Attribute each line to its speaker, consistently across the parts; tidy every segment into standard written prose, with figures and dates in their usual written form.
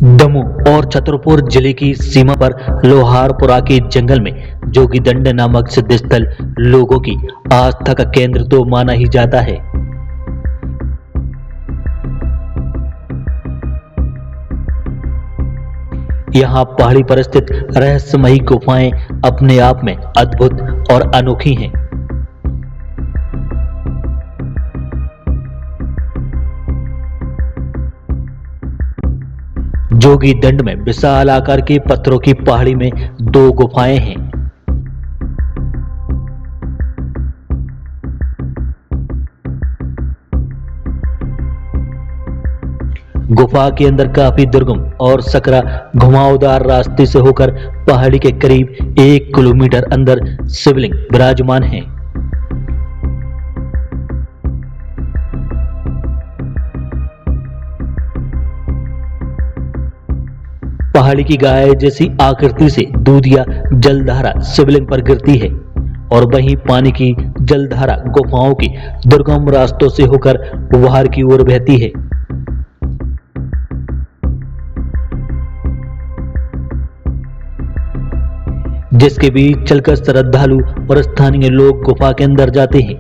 Speaker 1: दमोह और छतरपुर जिले की सीमा पर लोहारपुरा के जंगल में जोगीदंड नामक सिद्ध स्थल लोगों की आस्था का केंद्र तो माना ही जाता है। यहाँ पहाड़ी पर स्थित रहस्यमयी गुफाएं अपने आप में अद्भुत और अनोखी हैं। जोगीदंड में विशाल आकार के पत्थरों की पहाड़ी में दो गुफाएं हैं। गुफा के अंदर काफी दुर्गम और सकरा घुमावदार रास्ते से होकर पहाड़ी के करीब 1 किलोमीटर अंदर शिवलिंग विराजमान है। पहाड़ी की गाय जैसी आकृति से दूध या जलधारा शिवलिंग पर गिरती है और वहीं पानी की जलधारा गुफाओं की दुर्गम रास्तों से होकर बाहर की ओर बहती है। जिसके बीच चलकर श्रद्धालु और स्थानीय लोग गुफा के अंदर जाते हैं।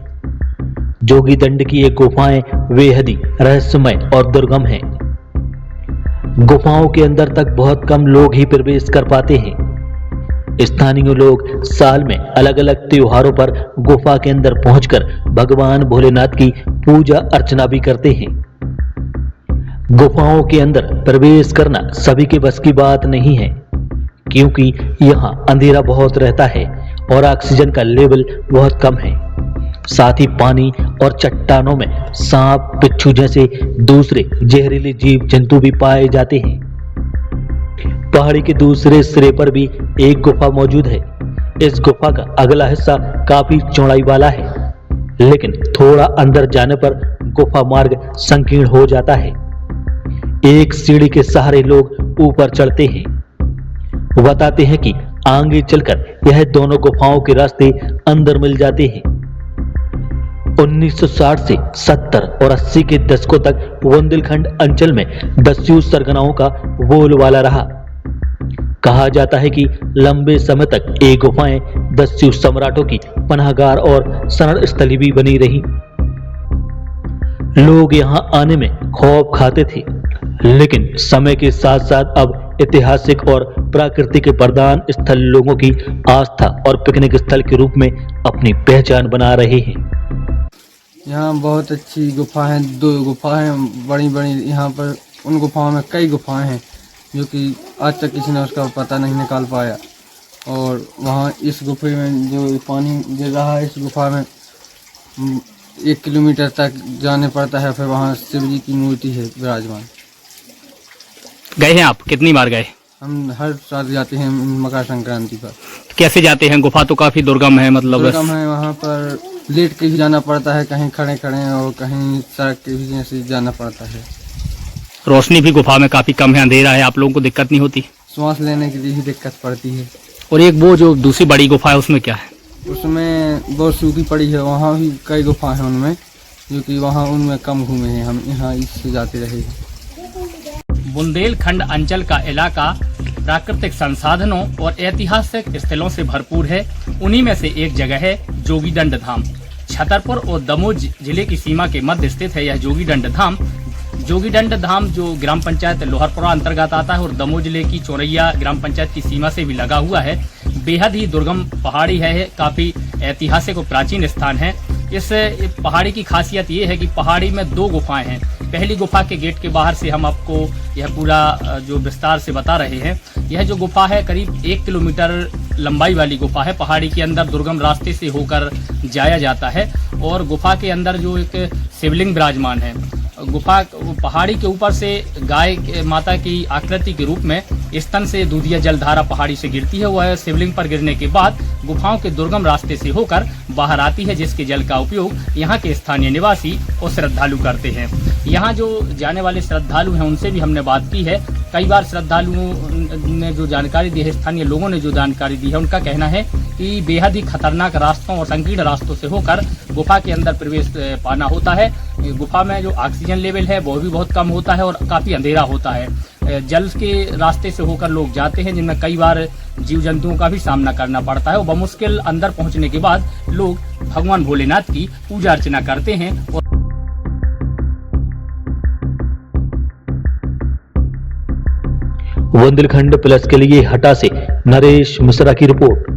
Speaker 1: जोगीदंड की ये गुफाएं बेहद ही रहस्यमय और दुर्गम हैं। गुफाओं के अंदर तक बहुत कम लोग ही प्रवेश कर पाते हैं। स्थानीय लोग साल में अलग अलग त्योहारों पर गुफा के अंदर पहुंचकर भगवान भोलेनाथ की पूजा अर्चना भी करते हैं। गुफाओं के अंदर प्रवेश करना सभी के बस की बात नहीं है, क्योंकि यहाँ अंधेरा बहुत रहता है और ऑक्सीजन का लेवल बहुत कम है। साथ ही पानी और चट्टानों में सांप, बिच्छू जैसे दूसरे जहरीले जीव जंतु भी पाए जाते हैं। पहाड़ी के दूसरे सिरे पर भी एक गुफा मौजूद है। इस गुफा का अगला हिस्सा काफी चौड़ाई वाला है, लेकिन थोड़ा अंदर जाने पर गुफा मार्ग संकीर्ण हो जाता है। एक सीढ़ी के सहारे लोग ऊपर चढ़ते हैं। बताते हैं कि आगे चलकर यह दोनों गुफाओं के रास्ते अंदर मिल जाते हैं। 1960 से 70 और 80 के दशकों तक बुंदेलखंड अंचल में दस्यु सरगनाओं का बोलबाला रहा। कहा जाता है कि लंबे समय तक ये गुफाएं दस्यु सम्राटों की पनाहगार और शरण स्थली भी बनी रही। लोग यहाँ आने में खौफ खाते थे, लेकिन समय के साथ साथ अब ऐतिहासिक और प्राकृतिक वरदान स्थल लोगों की आस्था और पिकनिक स्थल के रूप में अपनी पहचान बना रहे हैं।
Speaker 2: यहाँ बहुत अच्छी गुफा है, 2 गुफा हैं बड़ी बड़ी। यहाँ पर उन गुफाओं में कई गुफाएं हैं जो कि आज तक किसी ने उसका पता नहीं निकाल पाया। और वहाँ इस गुफे में जो पानी गिर रहा है, इस गुफा में 1 किलोमीटर तक जाने पड़ता है। फिर वहाँ शिव जी की मूर्ति है विराजमान।
Speaker 3: गए हैं आप? कितनी बार गए?
Speaker 2: हम हर साल जाते हैं मकर संक्रांति पर।
Speaker 3: कैसे जाते हैं? गुफा तो काफी दुर्गम है, मतलब
Speaker 2: दुर्गम है। वहाँ पर लेट के भी जाना पड़ता है, कहीं खड़े खड़े और कहीं सड़क के भी जैसे जाना पड़ता है।
Speaker 3: रोशनी भी गुफा में काफी कम है, अंधेरा है। आप लोगों को दिक्कत नहीं होती?
Speaker 2: सांस लेने के लिए ही दिक्कत पड़ती है।
Speaker 3: और एक वो जो दूसरी बड़ी गुफा है उसमें क्या है?
Speaker 2: उसमें बहुत सूखी पड़ी है। वहाँ भी कई गुफा है उनमें, जो कि वहाँ उनमें कम घूमे हैं हम। यहाँ इससे जाते रहे हैं।
Speaker 3: बुंदेलखंड अंचल का इलाका प्राकृतिक संसाधनों और ऐतिहासिक स्थलों से भरपूर है। उन्हीं में से एक जगह है जोगीदंड धाम। छतरपुर और दमोह जिले की सीमा के मध्य स्थित है यह जोगीदंड धाम। जोगीदंड धाम जो ग्राम पंचायत लोहारपुरा अंतर्गत आता है और दमोह जिले की चौरैया ग्राम पंचायत की सीमा से भी लगा हुआ है। बेहद ही दुर्गम पहाड़ी है, काफी ऐतिहासिक और प्राचीन स्थान है। इस पहाड़ी की खासियत ये है कि पहाड़ी में 2 गुफाएं हैं। पहली गुफा के गेट के बाहर से हम आपको यह पूरा जो विस्तार से बता रहे हैं। यह जो गुफा है करीब 1 किलोमीटर लंबाई वाली गुफा है। पहाड़ी के अंदर दुर्गम रास्ते से होकर जाया जाता है और गुफा के अंदर जो एक शिवलिंग विराजमान है। गुफा पहाड़ी के ऊपर से गाय माता की आकृति के रूप में स्तन से दूधिया जलधारा पहाड़ी से गिरती है। वह शिवलिंग पर गिरने के बाद गुफाओं के दुर्गम रास्ते से होकर बाहर आती है, जिसके जल का उपयोग यहाँ के स्थानीय निवासी और श्रद्धालु करते हैं। यहाँ जो जाने वाले श्रद्धालु हैं उनसे भी हमने बात की है। कई बार श्रद्धालुओं ने जो जानकारी दी है, स्थानीय लोगों ने जो जानकारी दी है, उनका कहना है कि बेहद ही खतरनाक रास्तों और संकीर्ण रास्तों से होकर गुफा के अंदर प्रवेश पाना होता है। गुफा में जो ऑक्सीजन लेवल है वो भी बहुत कम होता है और काफी अंधेरा होता है। जल के रास्ते से होकर लोग जाते हैं, जिनमें कई बार जीव जंतुओं का भी सामना करना पड़ता है और बमुश्किल अंदर पहुंचने के बाद लोग भगवान भोलेनाथ की पूजा अर्चना करते हैं। और
Speaker 1: बुंदेलखंड प्लस के लिए हटा से नरेश मिश्रा की रिपोर्ट।